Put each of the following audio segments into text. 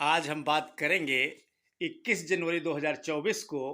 आज हम बात करेंगे 21 जनवरी 2024 को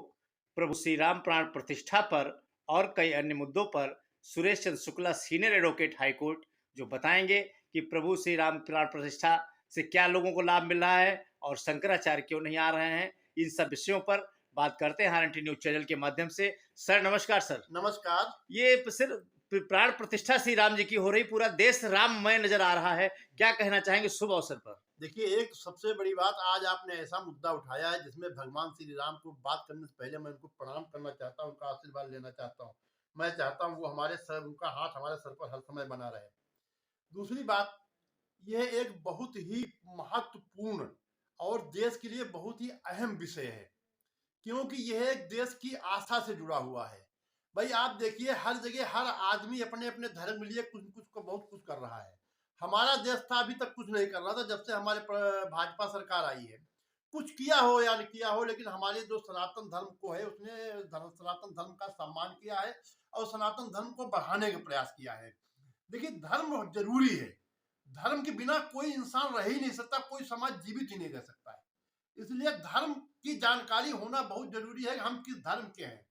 प्रभु श्री राम प्राण प्रतिष्ठा पर और कई अन्य मुद्दों पर Suresh Chandra Shukla senior advocate high court जो बताएंगे कि प्रभु श्री राम प्राण प्रतिष्ठा से क्या लोगों को लाभ मिल रहा है और शंकराचार्य क्यों नहीं आ रहे हैं। इन सब विषयों पर बात करते हैं RNT न्यूज चैनल के माध्यम से। सर नमस्कार। सर नमस्कार। ये सिर्फ प्राण प्रतिष्ठा श्री राम जी की हो रही, पूरा देश राममय नजर आ रहा है, क्या कहना चाहेंगे शुभ अवसर पर? देखिए, एक सबसे बड़ी बात आज आपने ऐसा मुद्दा उठाया है जिसमें भगवान श्री राम को बात करने से पहले मैं उनको प्रणाम करना चाहता हूँ, उनका आशीर्वाद लेना चाहता हूँ। मैं चाहता हूँ वो हमारे सर, उनका हाथ हमारे सर पर हर समय बना रहे। दूसरी बात, यह एक बहुत ही महत्वपूर्ण और देश के लिए बहुत ही अहम विषय है, क्योंकि यह एक देश की आस्था से जुड़ा हुआ है। भाई आप देखिए, हर जगह हर आदमी अपने अपने धर्म के लिए कुछ कुछ को बहुत कुछ कर रहा है। हमारा देश था अभी तक कुछ नहीं कर रहा था, जब से हमारे भाजपा सरकार आई है कुछ किया हो या नहीं किया हो, लेकिन हमारे जो सनातन धर्म को है उसने सनातन धर्म का सम्मान किया है और सनातन धर्म को बढ़ाने का प्रयास किया है। देखिए, धर्म जरूरी है। धर्म के बिना कोई इंसान रह ही नहीं सकता, कोई समाज जीवित ही नहीं रह सकता है। इसलिए धर्म की जानकारी होना बहुत जरूरी है कि हम किस धर्म के हैं।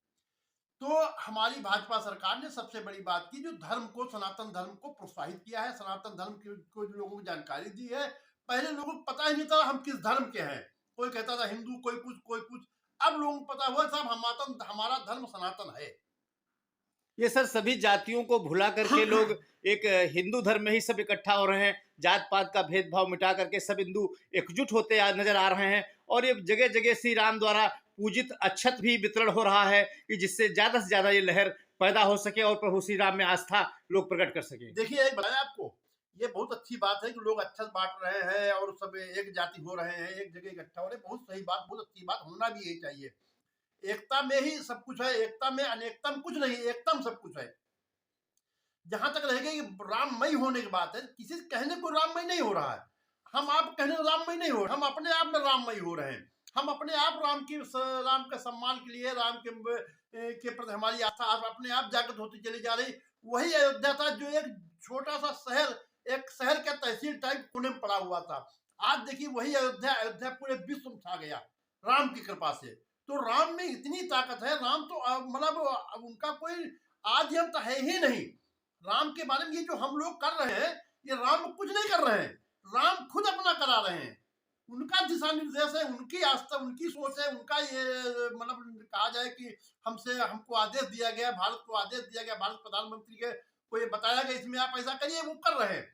तो हमारी भाजपा सरकार ने सबसे बड़ी बात की, जो धर्म को, सनातन धर्म को प्रोत्साहित किया है, सनातन धर्म को लोगों को जानकारी दी है। पहले लोगों को पता ही नहीं था हम किस धर्म के हैं, कोई कहता था हिंदू, कोई कुछ कोई कुछ। अब लोगों को पता हुआ साहब हमारा धर्म सनातन है। ये सर सभी जातियों को भुला करके लोग एक हिंदू धर्म में ही सब इकट्ठा हो रहे हैं, जात पात का भेदभाव मिटा करके सब हिंदू एकजुट होते नजर आ रहे हैं। और ये जगह जगह श्री राम द्वारा पूजित अक्षत भी वितरण हो रहा है कि जिससे ज्यादा से ज्यादा ये लहर पैदा हो सके और प्रभु श्री राम में आस्था लोग प्रकट कर सके। देखिए, एक बताया आपको, ये बहुत अच्छी बात है कि लोग अक्षत बांट रहे हैं और सब एक जाति हो रहे हैं, एक जगह इकट्ठा हो रहे हैं। बहुत सही बात, बहुत अच्छी बात, होना भी यही चाहिए। एकता में ही सब कुछ है, एकता में अनेकता में कुछ नहीं, एकता में सब कुछ है। जहां तक रहेगा कि राममय होने की बात है, किसी कहने को राममय नहीं हो रहा है, हम आप कहने राममय नहीं हो रहे, हम अपने आप में राममय हो रहे हैं। हम अपने आप राम के सम्मान के लिए, राम के प्रति हमारी आस्था अपने आप जागृत होती चली जा रही। वही अयोध्या था जो एक छोटा सा शहर, एक शहर का तहसील टाइप कोने में पड़ा हुआ था। आज देखिए वही अयोध्या पूरे विश्व में छा गया राम की कृपा से। तो राम में इतनी ताकत है, राम तो मतलब उनका कोई आदि अंत है ही नहीं। राम के बारे में ये जो हम लोग कर रहे हैं, ये राम कुछ नहीं कर रहे हैं, राम खुद अपना करा रहे हैं। उनका दिशा निर्देश है, उनकी आस्था, उनकी सोच है, उनका ये मतलब कहा जाए कि हमको आदेश दिया गया, भारत को आदेश दिया गया, भारत प्रधानमंत्री के को ये बताया गया इसमें आप ऐसा करिए, वो कर रहे हैं।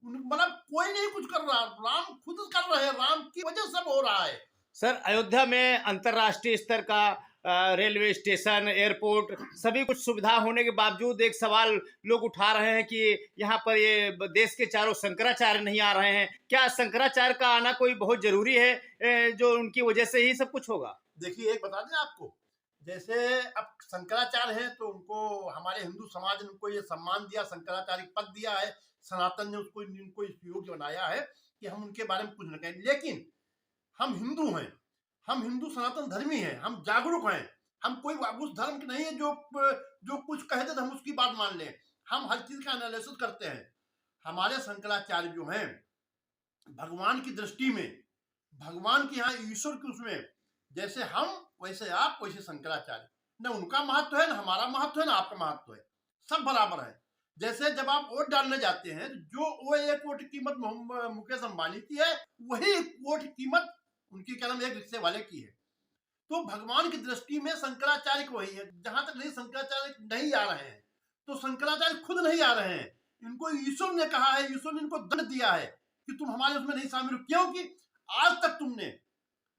मतलब कोई नहीं कुछ कर रहा, राम खुद कर रहे हैं, राम की वजह सब हो रहा है। सर अयोध्या में अंतर्राष्ट्रीय स्तर का रेलवे स्टेशन, एयरपोर्ट, सभी कुछ सुविधा होने के बावजूद एक सवाल लोग उठा रहे हैं कि यहाँ पर ये देश के चारों शंकराचार्य नहीं आ रहे हैं। क्या शंकराचार्य का आना कोई बहुत जरूरी है जो उनकी वजह से ही सब कुछ होगा? देखिए, एक बता दें आपको, जैसे अब शंकराचार्य हैं तो उनको हमारे हिंदू समाज ने उनको ये सम्मान दिया, शंकराचार्य पद दिया है। सनातन ने उनको इस योग्य बनाया है कि हम उनके बारे में कुछ न कहें। लेकिन हम हिंदू हैं, हम हिंदू सनातन धर्मी हैं, हम जागरूक हैं। हम कोई उस धर्म के नहीं है जो कुछ कहते थे हम उसकी बात मान लें। हम हर चीज का एनालिसिस करते हैं। हमारे शंकराचार्य जो हैं, भगवान की दृष्टि में, भगवान के यहाँ ईश्वर के उसमें, जैसे हम वैसे आप वैसे शंकराचार्य। न उनका महत्व है, न हमारा महत्व है, न आपका महत्व है, सब बराबर है। जैसे जब आप वोट डालने जाते हैं, जो वो एक वोट की कीमत मुकेश अंबानी की है, वही वोट की कीमत उनकी क्या नाम एक रिक्शे वाले की है। तो भगवान की दृष्टि में शंकराचार्य को वही है। जहां तक नहीं शंकराचार्य नहीं आ रहे हैं, तो शंकराचार्य खुद नहीं आ रहे हैं। इनको ईश्वर ने कहा है, ईश्वर ने इनको दंड दिया है कि तुम हमारे उसमें नहीं शामिल हो। क्योंकि आज तक तुमने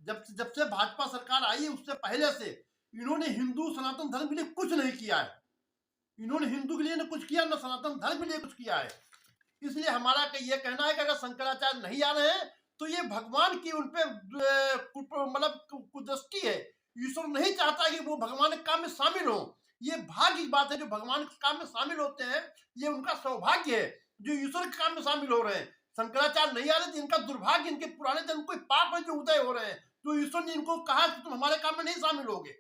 जब से भाजपा सरकार आई है, उससे पहले से इन्होंने हिंदू सनातन धर्म के लिए कुछ नहीं किया है। इन्होंने हिंदू के लिए न कुछ किया, न सनातन धर्म के लिए कुछ किया है। इसलिए हमारा ये कहना है कि अगर शंकराचार्य नहीं आ रहे हैं तो ये भगवान की उनपे मतलब कुदृष्टि है। ईश्वर नहीं चाहता कि वो भगवान के काम में शामिल हो। ये भाग्य की बात है, जो भगवान के काम में शामिल होते हैं, ये उनका सौभाग्य है जो ईश्वर के काम में शामिल हो रहे हैं। शंकराचार्य नहीं आ रहे तो इनका दुर्भाग्य, इनके पुराने जन्म कोई पाप है जो उदय हो रहे हैं। तो ईश्वर ने इनको कहा कि तुम हमारे काम में नहीं शामिल होगे।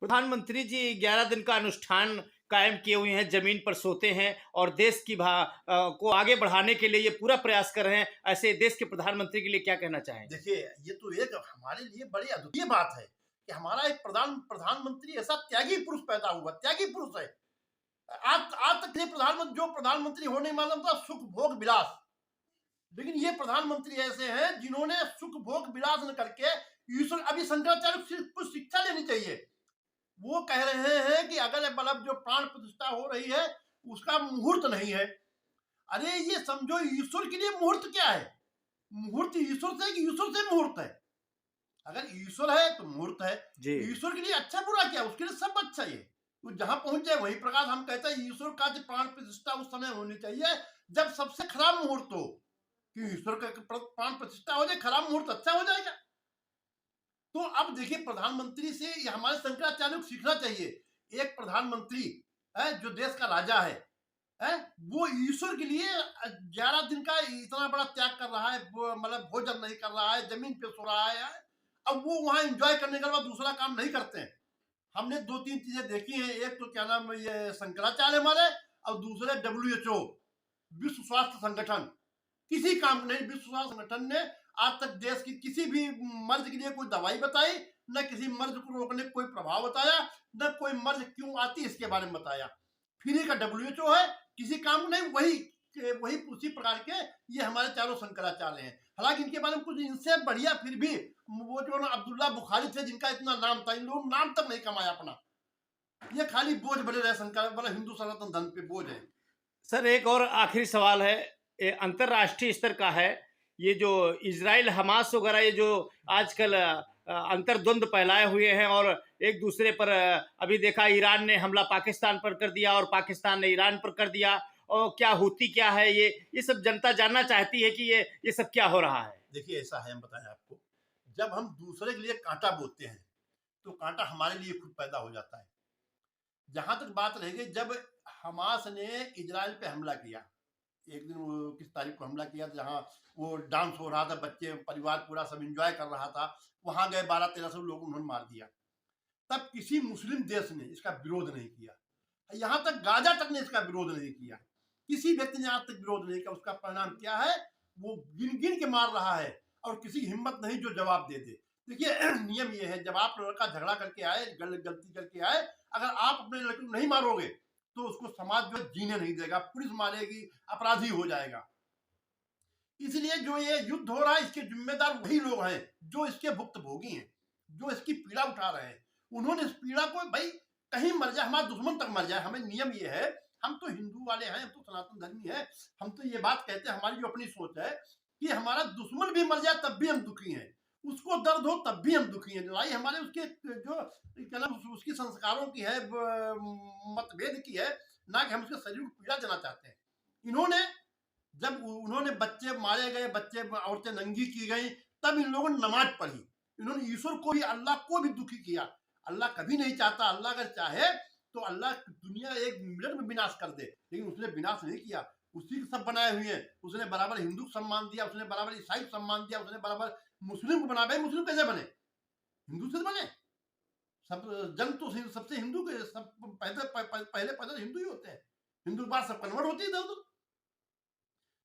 प्रधानमंत्री जी 11 दिन का अनुष्ठान कायम किए हुए हैं, जमीन पर सोते हैं और देश की को आगे बढ़ाने के लिए ये पूरा प्रयास कर रहे हैं। ऐसे देश के प्रधानमंत्री के लिए क्या कहना चाहेंगे? देखिए, ये तो एक हमारे लिए बड़ी अद्वितीय बात है कि हमारा एक प्रधानमंत्री ऐसा त्यागी पुरुष पैदा हुआ, त्यागी पुरुष है। आज तक ये प्रधानमंत्री होने मालूम था सुख भोग विलास, लेकिन ये प्रधानमंत्री ऐसे हैं जिन्होंने सुख भोग विलास न करके ईश्वर, अभी शंकराचार्य से कुछ शिक्षा लेनी चाहिए। वो कह रहे हैं कि अगर मतलब जो प्राण प्रतिष्ठा हो रही है उसका मुहूर्त नहीं है। अरे ये समझो, ईश्वर के लिए मुहूर्त क्या है? मुहूर्त ईश्वर से कि ईश्वर से मुहूर्त है? अगर ईश्वर है तो मुहूर्त है। जी। ईश्वर के लिए अच्छा बुरा क्या, उसके लिए सब अच्छा ही है। वो जहां पहुंच जाए वही प्रकाश। हम कहते हैं ईश्वर का जो प्राण प्रतिष्ठा उस समय होनी चाहिए जब सबसे खराब मुहूर्त हो, कि ईश्वर का प्राण प्रतिष्ठा हो जाए, खराब मुहूर्त अच्छा हो जाएगा। तो अब देखिए, प्रधानमंत्री से हमारे शंकराचार्य को सीखना चाहिए। एक प्रधानमंत्री है जो देश का राजा है, वो ईश्वर के लिए 11 दिन का इतना बड़ा त्याग कर रहा है, मतलब भोजन नहीं कर रहा है, जमीन पे सो रहा है। अब वो वहां एंजॉय करने के बाद दूसरा काम नहीं करते हैं। हमने 2-3 चीजें देखी हैं। एक तो क्या नाम है, ये शंकराचार्य हमारे, और दूसरे WHO, विश्व स्वास्थ्य संगठन। किसी काम नहीं, विश्व स्वास्थ्य संगठन ने आज तक देश की किसी भी मर्ज के लिए कोई दवाई बताई, न किसी मर्ज को रोकने का कोई प्रभाव बताया, न कोई मर्ज क्यों आती इसके बारे में बताया। फ्री का WHO है, किसी काम नहीं। वही उसी प्रकार के ये हमारे चारों शंकराचार्य हैं। हालांकि इनके बारे में कुछ इनसे बढ़िया फिर भी वो जो ना अब्दुल्ला बुखारी थे, जिनका इतना नाम था, इन लोगों ने नाम तक नहीं कमाया अपना। ये खाली बोझ बने रहे, शंकर वाला हिंदू सनातन धर्म पे बोझ है। सर एक और आखिरी सवाल है, ये अंतर्राष्ट्रीय स्तर का है। ये जो इजराइल हमास वगैरह, ये जो आजकल अंतर्द्वंद फैलाए हुए हैं और एक दूसरे पर अभी देखा ईरान ने हमला पाकिस्तान पर कर दिया और पाकिस्तान ने ईरान पर कर दिया, और क्या होती क्या है ये सब जनता जानना चाहती है कि ये सब क्या हो रहा है। देखिए, ऐसा है, हम बताएं आपको, जब हम दूसरे के लिए कांटा बोते हैं तो कांटा हमारे लिए खुद पैदा हो जाता है। जहां तक बात रह गई, जब हमास ने इजराइल पे हमला किया, एक दिन वो किस तारीख को हमला किया, जहां वो डांस हो रहा था, बच्चे परिवार पूरा सब एंजॉय कर रहा था, वहां गए 1200-1300 लोग उन्होंने मार दिया। तब किसी मुस्लिम देश ने इसका विरोध नहीं किया। यहां तक गाजा तक ने इसका विरोध नहीं किया। किसी व्यक्ति ने आज तक विरोध नहीं किया। उसका परिणाम क्या है? वो गिन गिन के मार रहा है और किसी की हिम्मत नहीं जो जवाब दे दे। देखिए, नियम ये है, जब आप लड़का झगड़ा करके आए, गलती करके आए, अगर आप अपने लड़के को नहीं मारोगे तो उसको समाज जो जीने नहीं देगा, पुलिस मारेगी, अपराधी हो जाएगा। इसलिए जो ये युद्ध हो रहा है, इसके जिम्मेदार वही लोग हैं जो इसके भुक्तभोगी हैं, जो इसकी पीड़ा उठा रहे हैं। उन्होंने इस पीड़ा को, भाई कहीं मर जाए, हमारा दुश्मन तक मर जाए, हमें नियम ये है। हम तो हिंदू वाले हैं, हम तो सनातन धर्मी हैं, हम तो ये बात कहते हैं, हमारी जो अपनी सोच है कि हमारा दुश्मन भी मर जाए तब भी हम दुखी हैं, उसको दर्द हो तब भी हम दुखी हैं। लड़ाई हमारे उसके जो क्या नाम, उसकी संस्कारों की है, मतभेद की है, ना कि हम उसके शरीर को पीड़ा देना चाहते हैं। इन्होंने, जब उन्होंने बच्चे मारे गए, बच्चे औरतें नंगी की गई, तब इन लोगों ने नमाज पढ़ी। इन्होंने ईश्वर को भी, अल्लाह को भी दुखी किया। अल्लाह कभी नहीं चाहता, अल्लाह अगर चाहे तो अल्लाह दुनिया एक मिनट में विनाश कर दे, लेकिन उसने विनाश नहीं किया। उसी के सब बनाए हुए हैं। उसने बराबर हिंदू को सम्मान दिया, उसने बराबर ईसाई को सम्मान दिया, उसने बराबर मुस्लिम को बना। भाई मुस्लिम कैसे बने? हिंदू से बने। सब जन्म तो सबसे हिंदू के, सब पहले पैदा हिंदू ही होते हैं। हिंदू के बाद सब कन्वर्ट होती है इधर उधर।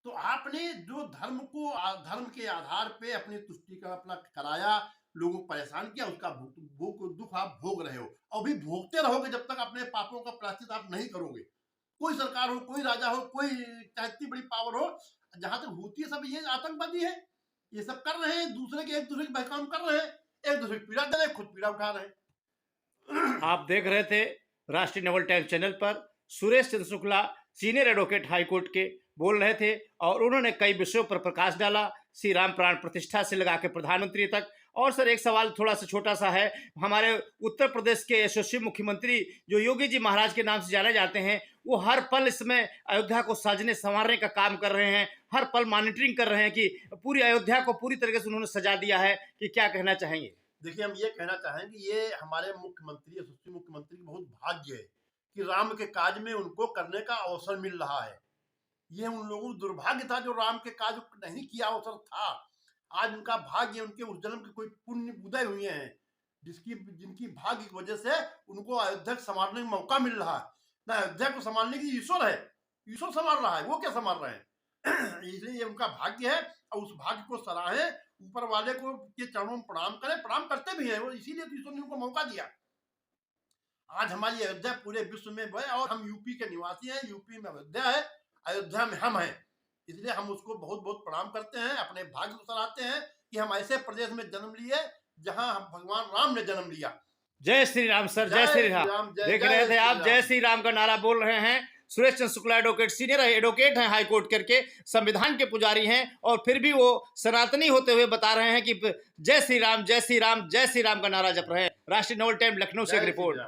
तो आपने जो धर्म के आधार पे अपनी तुष्टि का अपना कराया, लोगों को परेशान किया, उसका दुख आप भोग रहे हो और भी भोगते रहोगे जब तक अपने पापों का प्रायश्चित आप नहीं करोगे। कोई सरकार हो, कोई राजा हो, कोई कितनी बड़ी पावर हो, जहां तक होती है सब ये आतंकवादी है। ये सब कर रहे हैं, एक दूसरे के बहकाम कर रहे हैं, एक दूसरे की पीड़ा दे रहे हैं, खुद पीड़ा उठा रहे हैं। आप देख रहे थे राष्ट्रीय नवल टाइम्स चैनल पर Suresh Chandra Shukla, senior advocate high court के, बोल रहे थे और उन्होंने कई विषयों पर प्रकाश डाला, श्री राम प्राण प्रतिष्ठा से लगा के प्रधानमंत्री तक। और सर एक सवाल थोड़ा सा छोटा सा है, हमारे उत्तर प्रदेश के यशस्वी मुख्यमंत्री जो योगी जी महाराज के नाम से जाने जाते हैं, वो हर पल इसमें अयोध्या को सजने संवारने का काम कर रहे हैं, हर पल मॉनिटरिंग कर रहे हैं कि पूरी अयोध्या को पूरी तरीके से उन्होंने सजा दिया है। कि क्या कहना चाहेंगे? देखिए, हम ये कहना चाहेंगे, ये हमारे मुख्यमंत्री, यशस्वी मुख्यमंत्री की बहुत भाग्य है कि राम के काज में उनको करने का अवसर मिल रहा है। ये उन लोगों को दुर्भाग्य था जो राम के काज नहीं किया अवसर था। आज उनका भाग्य, उनके उस जन्म के कोई पुण्य उदय हुए हैं जिनकी भाग्य की वजह से उनको अयोध्या संवारने का मौका मिल रहा है। ना अयोध्या को संभालने की ईश्वर है, ईश्वर संभाल रहा है, वो क्या संभाल रहे हैं। इसलिए ये उनका भाग्य है और उस भाग्य को सराहें, ऊपर वाले को के चरणों में प्रणाम करें, प्रणाम करते भी हैं वो, इसीलिए तो ईश्वर ने उनको मौका दिया। आज हमारी अयोध्या पूरे विश्व में है और हम यूपी के निवासी हैं, यूपी में अयोध्या है, अयोध्या में हम हैं, इसलिए हम उसको बहुत बहुत प्रणाम करते हैं, अपने भाग्य को सराहते हैं कि हम ऐसे प्रदेश में जन्म लिए जहां हम भगवान राम ने जन्म लिया। जय श्री राम सर, जय श्री राम। देख रहे थे आप, जय श्री राम का नारा बोल रहे हैं Suresh Chandra Shukla advocate, senior advocate हैं हाई कोर्ट करके, संविधान के पुजारी हैं, और फिर भी वो सनातनी होते हुए बता रहे हैं कि जय श्री राम, जय श्री राम, जय श्री राम का नारा जप रहे हैं। राष्ट्रीय नवल टाइम लखनऊ से एक रिपोर्ट।